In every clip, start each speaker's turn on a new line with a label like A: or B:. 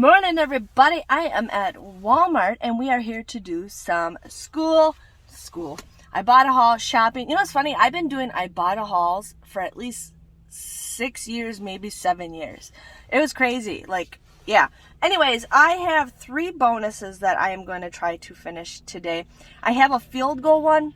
A: morning, everybody. I am at Walmart and we are here to do some school Ibotta haul shopping. You know what's funny? I've been doing Ibotta hauls for at least 6 years, maybe 7 years. It was crazy. Like, yeah. Anyways, I have 3 bonuses that I am going to try to finish today. I have a field goal one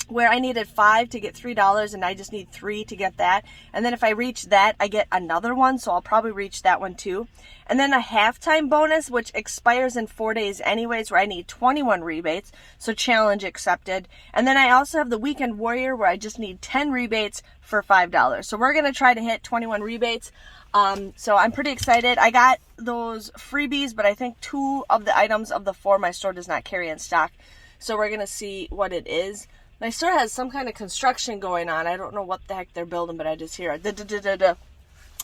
A: where I needed 5 to get $3 and I just need 3 to get that. And then if I reach that, I get another one, so I'll probably reach that one too. And then a halftime bonus, which expires in 4 days anyways, where I need 21 rebates, so challenge accepted. And then I also have the weekend warrior where I just need 10 rebates for $5. So we're going to try to hit 21 rebates. So I'm pretty excited. I got those freebies, but I think 2 of the items of the 4 my store does not carry in stock. So we're going to see what it is. My store has some kind of construction going on. I don't know what the heck they're building, but I just hear it.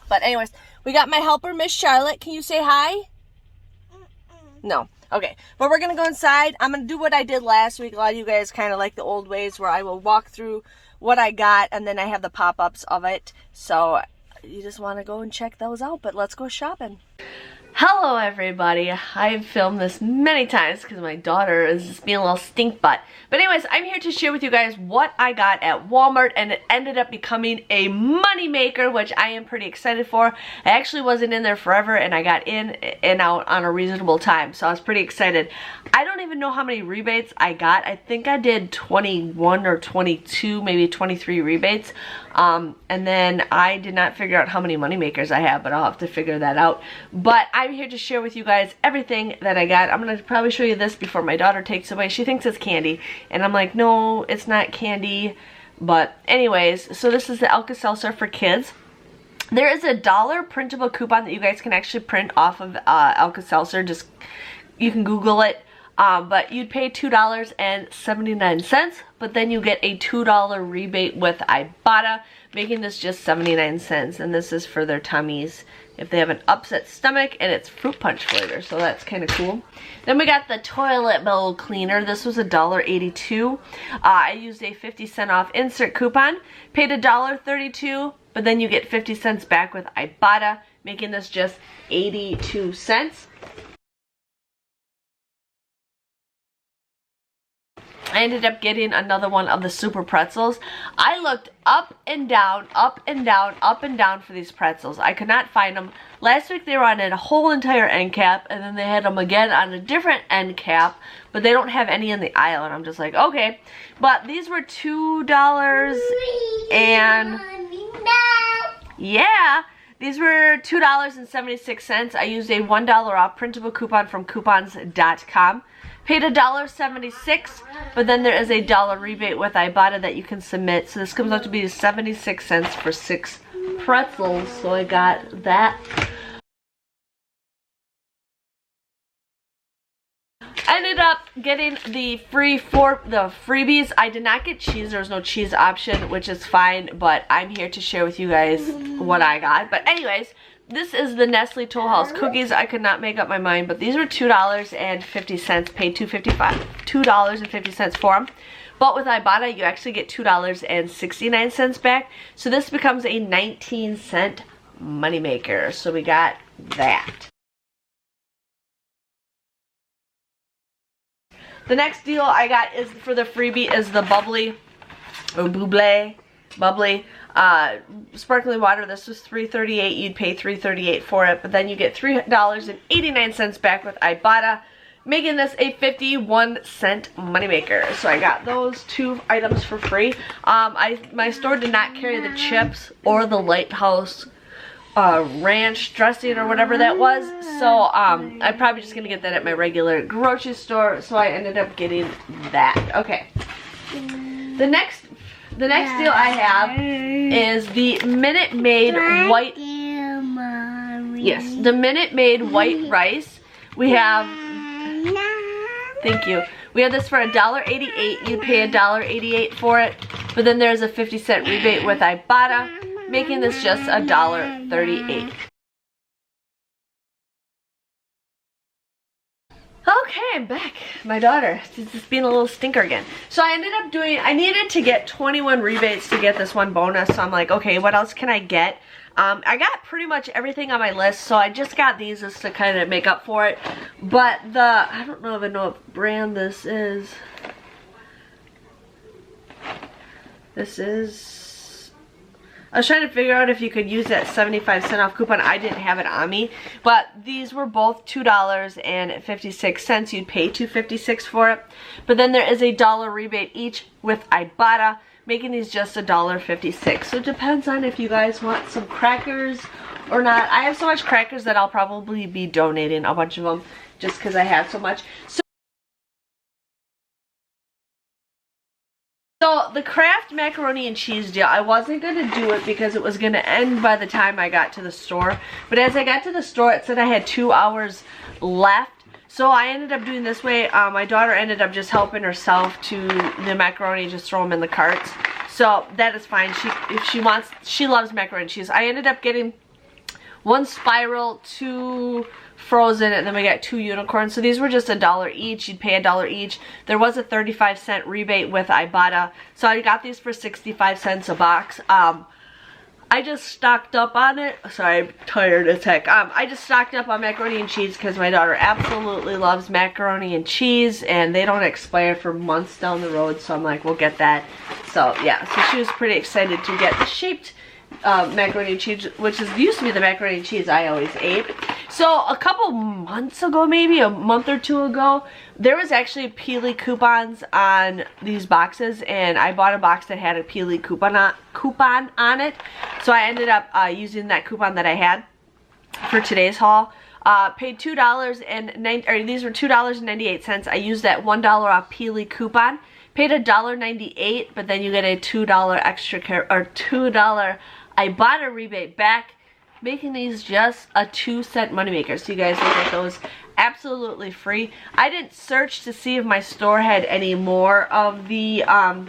A: But anyways, we got my helper, Miss Charlotte. Can you say hi? No. Okay. But we're going to go inside. I'm going to do what I did last week. A lot of you guys kind of like the old ways where I will walk through what I got and then I have the pop-ups of it. So you just want to go and check those out. But let's go shopping. Hello everybody. I've filmed this many times because my daughter is just being a little stink butt. But anyways, I'm here to share with you guys what I got at Walmart, and it ended up becoming a money maker, which I am pretty excited for. I actually wasn't in there forever and I got in and out on a reasonable time, so I was pretty excited. I don't even know how many rebates I got. I think I did 21 or 22, maybe 23 rebates. And then I did not figure out how many money makers I have, but I'll have to figure that out. But I'm here to share with you guys everything that I got. I'm going to probably show you this before my daughter takes away. She thinks it's candy, and I'm like, no, it's not candy. But anyways, so this is the Alka-Seltzer for kids. There is a $1 printable coupon that you guys can actually print off of Alka-Seltzer. Just, you can Google it. But you'd pay $2.79, but then you get a $2 rebate with Ibotta, making this just 79 cents. And this is for their tummies if they have an upset stomach, and it's fruit punch flavor, so that's kind of cool. Then we got the toilet bowl cleaner. This was $1.82. I used a 50-cent off insert coupon, paid $1.32, but then you get 50 cents back with Ibotta, making this just 82 cents. I ended up getting another one of the super pretzels. I looked up and down, up and down, up and down for these pretzels. I could not find them. Last week they were on a whole entire end cap, and then they had them again on a different end cap, but they don't have any in the aisle, and I'm just like, okay. But these were $2 and... yeah! These were $2.76. I used a $1 off printable coupon from coupons.com. Paid $1.76, but then there is a $1 rebate with Ibotta that you can submit. So this comes out to be 76 cents for 6 pretzels. So I got that. I ended up getting the freebies. I did not get cheese. There was no cheese option, which is fine, but I'm here to share with you guys what I got. But anyways, this is the Nestle Toll House cookies. I could not make up my mind, but these were $2.50. Paid $2.50 for them. But with Ibotta, you actually get $2.69 back. So this becomes a 19-cent moneymaker. So we got that. The next deal I got is for the freebie is the bubbly or bubbly sparkling water. This was $3.38. You'd pay $3.38 for it, but then you get $3.89 back with Ibotta, making this a 51-cent moneymaker. So I got those 2 items for free. My store did not carry the chips or the Lighthouse ranch dressing or whatever that was, so I'm probably just gonna get that at my regular grocery store, so I ended up getting that. Okay, the next deal I have is the Minute Maid white, yes, the Minute Maid white rice. We have, thank you, we have this for $1.88. You'd pay $1.88 for it, but then there's a 50-cent rebate with Ibotta, making this just $1.38. Okay, I'm back. My daughter is just being a little stinker again. So I ended up doing, I needed to get 21 rebates to get this one bonus. So I'm like, okay, what else can I get? I got pretty much everything on my list, so I just got these just to kind of make up for it. But I don't know if I know what brand this is. This is, I was trying to figure out if you could use that 75% off coupon. I didn't have it on me, but these were both $2.56. You'd pay $2.56 for it, but then there is a $1 rebate each with Ibotta, making these just $1.56. So it depends on if you guys want some crackers or not. I have so much crackers that I'll probably be donating a bunch of them just because I have so much. So the Kraft macaroni and cheese deal, I wasn't going to do it because it was going to end by the time I got to the store. But as I got to the store, it said I had 2 hours left. So I ended up doing this way. My daughter ended up just helping herself to the macaroni, just throw them in the carts. So that is fine. If she wants, she loves macaroni and cheese. I ended up getting 1 spiral, 2 frozen, and then we got 2 unicorns. So these were just $1 each. You'd pay $1 each. There was a 35-cent rebate with Ibotta, so I got these for 65 cents a box. I just stocked up on it. Sorry, I'm tired as heck. I just stocked up on macaroni and cheese because my daughter absolutely loves macaroni and cheese, and they don't expire for months down the road, so I'm like, we'll get that. So yeah, so she was pretty excited to get the shaped macaroni and cheese, which used to be the macaroni and cheese I always ate. So a couple months ago, maybe a month or 2 ago, there was actually Peely coupons on these boxes, and I bought a box that had a Peely coupon on it. So I ended up using that coupon that I had for today's haul. Paid $2.09, or these were $2.98. I used that $1 off Peely coupon. Paid $1.98, but then you get a $2 extra or $2 Ibotta rebate back, making these just a 2-cent moneymaker. So you guys will get those absolutely free. I didn't search to see if my store had any more of the I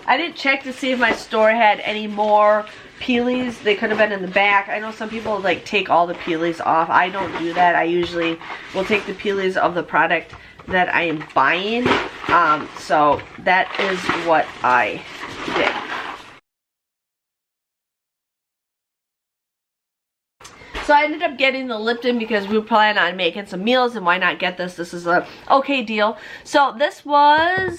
A: didn't check to see if my store had any more Peelies. They could have been in the back. I know some people like take all the Peelies off. I don't do that. I usually will take the Peelies of the product that I am buying. So that is what I did. So I ended up getting the Lipton because we plan on making some meals, and why not get this? This is a okay deal. So this was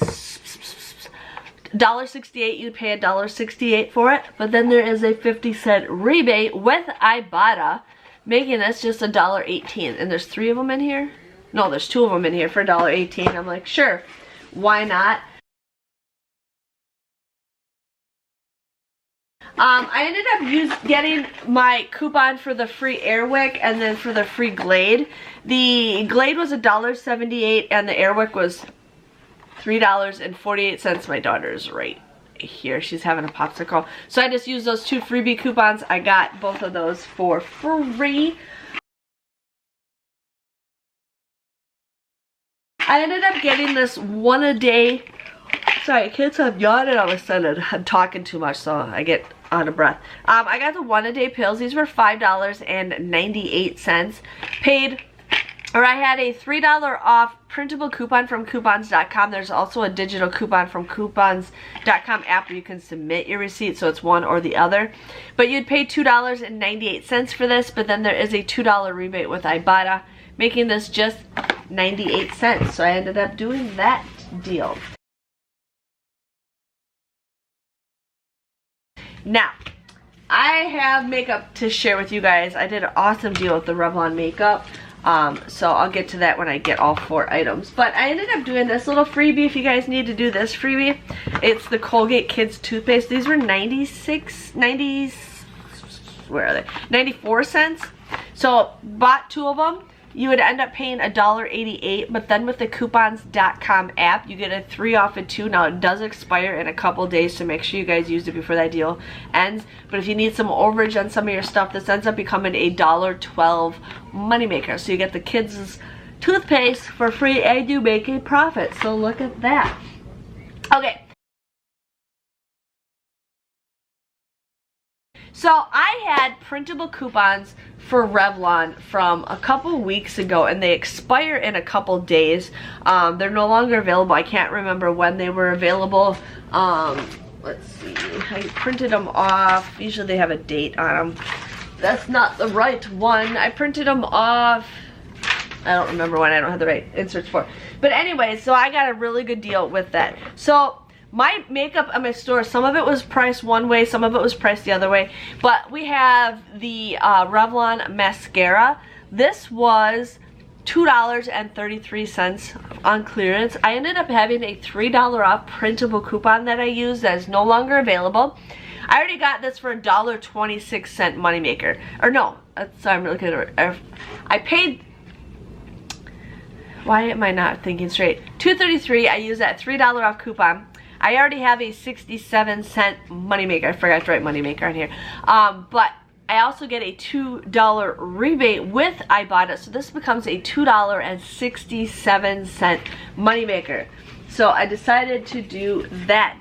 A: $1.68. You'd pay $1.68 for it, but then there is a 50-cent rebate with Ibotta, making this just $1.18. And there's 3 of them in here. No, there's 2 of them in here for $1.18. I'm like, sure, why not? I ended up getting my coupon for the free Airwick and then for the free Glade. The Glade was $1.78 and the Airwick was $3.48. My daughter's right here. She's having a popsicle. So I just used those 2 freebie coupons. I got both of those for free. I ended up getting this 1-a-day. Sorry, kids, I'm yawning all of a sudden. I'm talking too much, so I get out of breath. I got the 1-a-day pills. These were $5.98. Paid, or I had a $3 off printable coupon from coupons.com. There's also a digital coupon from coupons.com app where you can submit your receipt, so it's one or the other. But you'd pay $2.98 for this, but then there is a $2 rebate with Ibotta, making this just 98 cents. So I ended up doing that deal. Now, I have makeup to share with you guys. I did an awesome deal with the Revlon makeup. So I'll get to that when I get all 4 items. But I ended up doing this little freebie if you guys need to do this freebie. It's the Colgate Kids Toothpaste. These were 94 cents. So bought 2 of them. You would end up paying $1.88, but then with the coupons.com app, you get a 3 off of 2. Now, it does expire in a couple days, so make sure you guys use it before that deal ends. But if you need some overage on some of your stuff, this ends up becoming a $1.12 moneymaker. So you get the kids' toothpaste for free, and you make a profit. So look at that. Okay. So I had printable coupons for Revlon from a couple weeks ago, and they expire in a couple days. They're no longer available. I can't remember when they were available. let's see, I printed them off. Usually they have a date on them. That's not the right one. I printed them off. I don't remember when. I don't have the right inserts for. But anyway, so I got a really good deal with that. So my makeup at my store, some of it was priced one way, some of it was priced the other way. But we have the Revlon Mascara. This was $2.33 on clearance. I ended up having a $3 off printable coupon that I used that is no longer available. I already got this for $1.26 Moneymaker. Or no, sorry, I'm looking at it. I paid, why am I not thinking straight? $2.33, I used that $3 off coupon. I already have a 67-cent Moneymaker. I forgot to write Moneymaker on here. But I also get a $2 rebate with Ibotta, so this becomes a $2.67 Moneymaker. So I decided to do that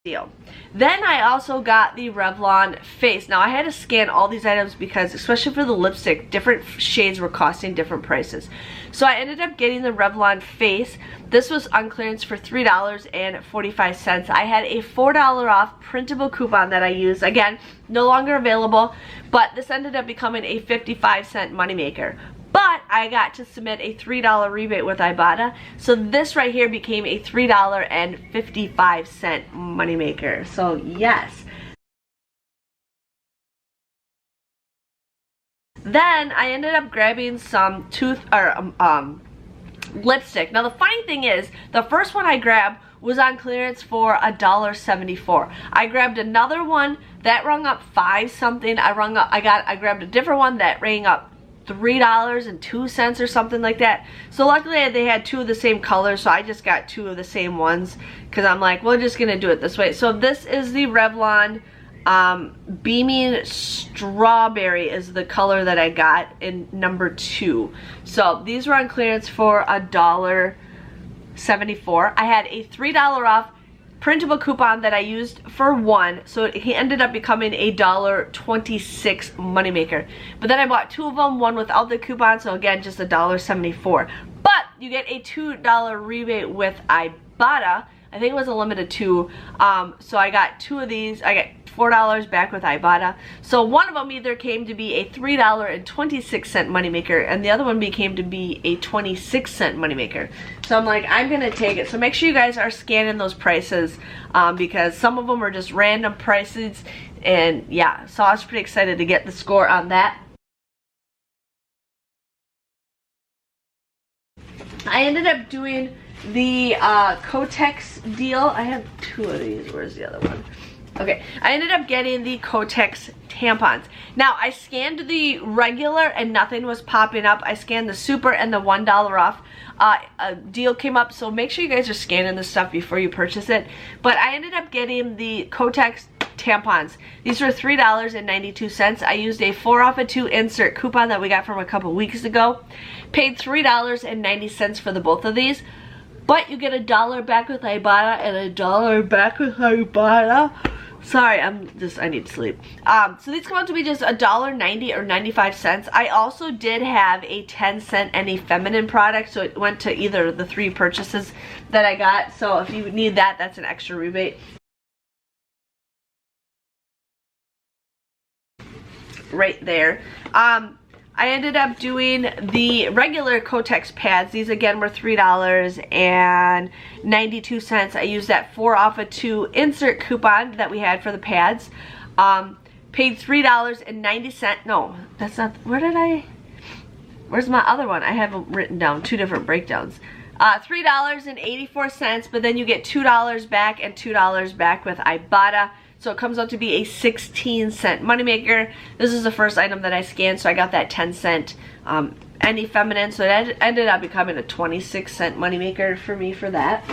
A: deal. Then I also got the Revlon face. Now I had to scan all these items because, especially for the lipstick, different shades were costing different prices. So I ended up getting the Revlon face. This was on clearance for $3.45. I had a $4 off printable coupon that I used. Again, no longer available, but this ended up becoming a 55-cent Moneymaker. But I got to submit a $3 rebate with Ibotta, so this right here became a $3.55 Moneymaker. So yes. Then I ended up grabbing some lipstick. Now the funny thing is, the first one I grabbed was on clearance for $1.74. I grabbed another one that rung up 5 something. I grabbed a different one that rang up $3.02 or something like that. So luckily they had 2 of the same color, so I just got 2 of the same ones because I'm like, we're just gonna do it this way. So this is the Revlon Beaming Strawberry is the color that I got in number 2. So these were on clearance for $1.74. I had a $3 off printable coupon that I used for 1, so he ended up becoming a $1.26 Moneymaker. But then I bought 2 of them, one without the coupon, so again just $1.74. But you get a $2 rebate with Ibotta. I think it was a limited 2. So I got 2 of these. I got $4 back with Ibotta. So one of them either came to be a $3.26 Moneymaker, and the other one became to be a 26-cent Moneymaker. So I'm like, I'm gonna take it. So make sure you guys are scanning those prices because some of them are just random prices, and yeah, so I was pretty excited to get the score on that. I ended up doing the Kotex deal. I have 2 of these. Where's the other one? Okay, I ended up getting the Kotex Tampons. Now, I scanned the regular and nothing was popping up. I scanned the super and the $1 off. A deal came up, so make sure you guys are scanning this stuff before you purchase it. But I ended up getting the Kotex Tampons. These were $3.92. I used a 4 off of 2 insert coupon that we got from a couple weeks ago. Paid $3.90 for the both of these. But you get $1 back with Ibotta and $1 back with Ibotta. Sorry, I need to sleep. So these come out to be just $1.90 or 95 cents. I also did have a 10-cent Any Feminine product, so it went to either of the 3 purchases that I got. So if you need that, that's an extra rebate. Right there. I ended up doing the regular Kotex Pads. These again were $3.92. I used that 4 off of 2 insert coupon that we had for the pads. Paid $3.90. No, that's not, where's my other one? I have them written down, 2 different breakdowns. $3.84, but then you get $2 back and $2 back with Ibotta. So it comes out to be a 16-cent Moneymaker. This is the first item that I scanned, so I got that 10-cent Any Feminine. So it ended up becoming a 26-cent Moneymaker for me for that.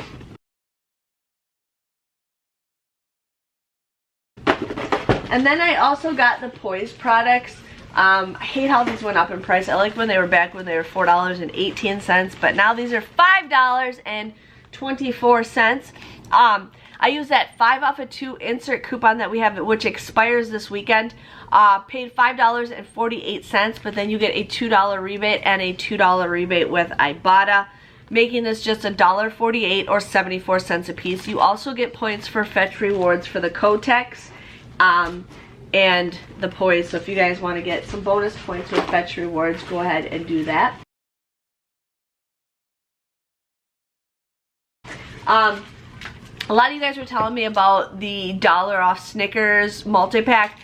A: And then I also got the Poise products. I hate how these went up in price. I like when they were back when they were $4.18, but now these are $5.24. I used that 5 off of 2 insert coupon that we have, which expires this weekend. Paid $5.48, but then you get a $2 rebate and a $2 rebate with Ibotta. making this just $1.48 or 74 cents a piece. You also get points for fetch rewards for the Kotex and the Poise. So if you guys want to get some bonus points with fetch rewards, go ahead and do that. A lot of you guys were telling me about the $1 off Snickers multi-pack.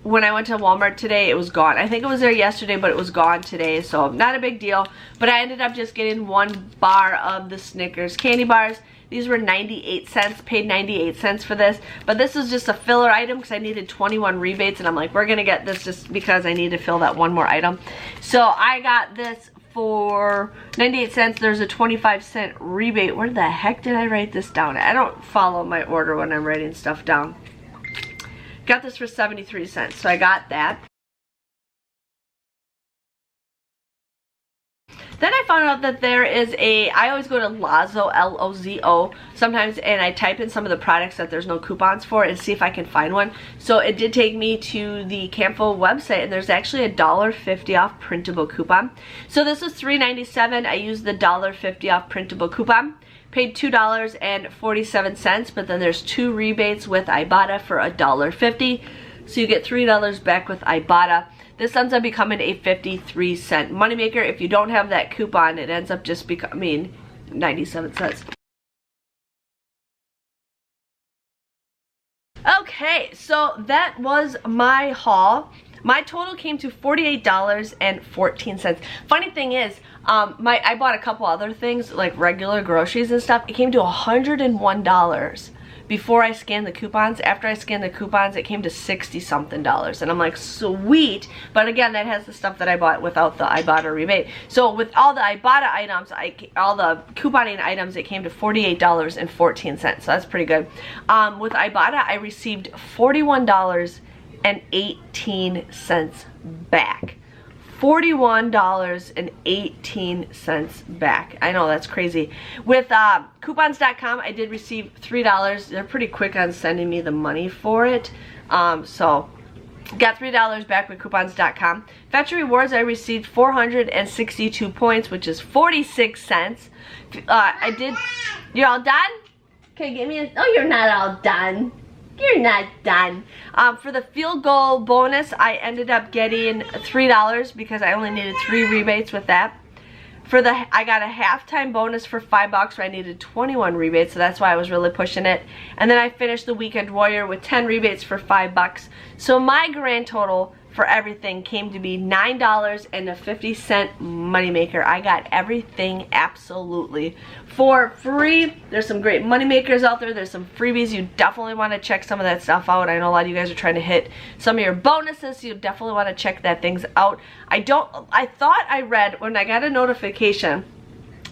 A: When I went to Walmart today, it was gone. I think it was there yesterday, but it was gone today, so not a big deal. But I ended up just getting 1 bar of the Snickers candy bars. These were 98 cents, paid 98 cents for this. But this is just a filler item because I needed 21 rebates, and I'm like, we're gonna get this just because I need to fill that one more item. So I got this for 98 cents. There's a 25-cent rebate. Where the heck did I write this down? I don't follow my order when I'm writing stuff down. Got this for 73 cents, so I got that. Then I found out that there is I always go to Lozo, L-O-Z-O, sometimes, and I type in some of the products that there's no coupons for and see if I can find one. So it did take me to the Campo website, and there's actually a $1.50 off printable coupon. So this was $3.97. I used the $1.50 off printable coupon. Paid $2.47, but then there's 2 rebates with Ibotta for $1.50. So you get $3 back with Ibotta. This ends up becoming a 53-cent moneymaker. If you don't have that coupon, it ends up just becoming 97 cents. Okay, so that was my haul. My total came to $48.14. Funny thing is, I bought a couple other things, like regular groceries and stuff. It came to $101 before I scanned the coupons. After I scanned the coupons, it came to $60-something. And I'm like, sweet. But again, that has the stuff that I bought without the Ibotta rebate. So with all the Ibotta items, all the couponing items, it came to $48.14. So that's pretty good. With Ibotta, I received $41.18 back. $41.18 back. I know, that's crazy. With coupons.com, I did receive $3. They're pretty quick on sending me the money for it. So got $3 back with coupons.com. Fetch rewards, I received 462 points, which is 46 cents. I did. You're all done? Okay, give me a. Oh, you're not all done. You're not done. For the field goal bonus, I ended up getting $3 because I only needed 3 rebates with that. I got a halftime bonus for $5 where I needed 21 rebates, so that's why I was really pushing it. And then I finished the Weekend Warrior with 10 rebates for $5. So my grand total for everything came to be $9.50 moneymaker. I got everything absolutely for free. There's some great moneymakers out there. There's some freebies. You definitely want to check some of that stuff out. I know a lot of you guys are trying to hit some of your bonuses, so you definitely want to check that things out. I thought I read when I got a notification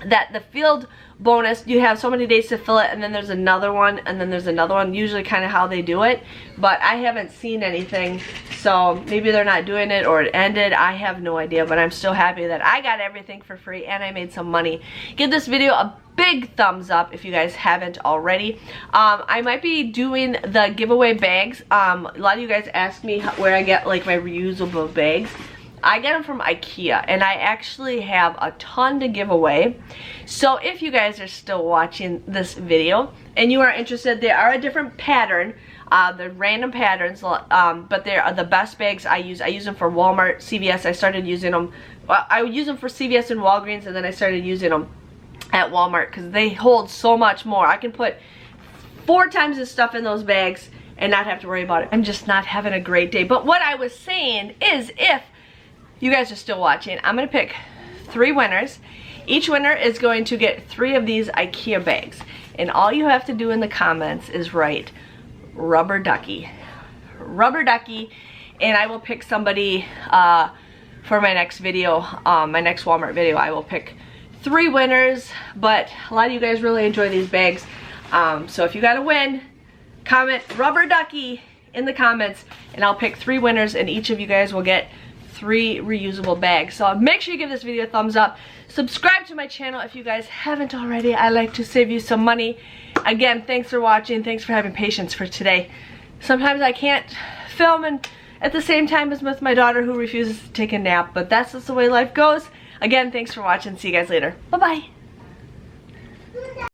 A: that the field bonus, you have so many days to fill it, and then there's another one, and then there's another one, usually kind of how they do it, but I haven't seen anything, so maybe they're not doing it or it ended. I have no idea, but I'm still happy that I got everything for free and I made some money. Give this video a big thumbs up if you guys haven't already. I might be doing the giveaway bags. A lot of you guys ask me where I get like my reusable bags. I get them from IKEA, and I actually have a ton to give away. So if you guys are still watching this video and you are interested, they are a different pattern. They're random patterns, but they are the best bags I use. I use them for Walmart, CVS. I started using them. Well, I would use them for CVS and Walgreens, and then I started using them at Walmart because they hold so much more. I can put 4 times the stuff in those bags and not have to worry about it. I'm just not having a great day. But what I was saying is, if you guys are still watching, I'm going to pick 3 winners. Each winner is going to get 3 of these IKEA bags. And all you have to do in the comments is write rubber ducky. Rubber ducky. And I will pick somebody for my next video, my next Walmart video. I will pick 3 winners. But a lot of you guys really enjoy these bags. So if you got to win, comment rubber ducky in the comments. And I'll pick 3 winners, and each of you guys will get 3 reusable bags. So make sure you give this video a thumbs up. Subscribe to my channel if you guys haven't already. I like to save you some money. Again, thanks for watching. Thanks for having patience for today. Sometimes I can't film and at the same time as with my daughter who refuses to take a nap, but that's just the way life goes. Again, thanks for watching. See you guys later. Bye-bye.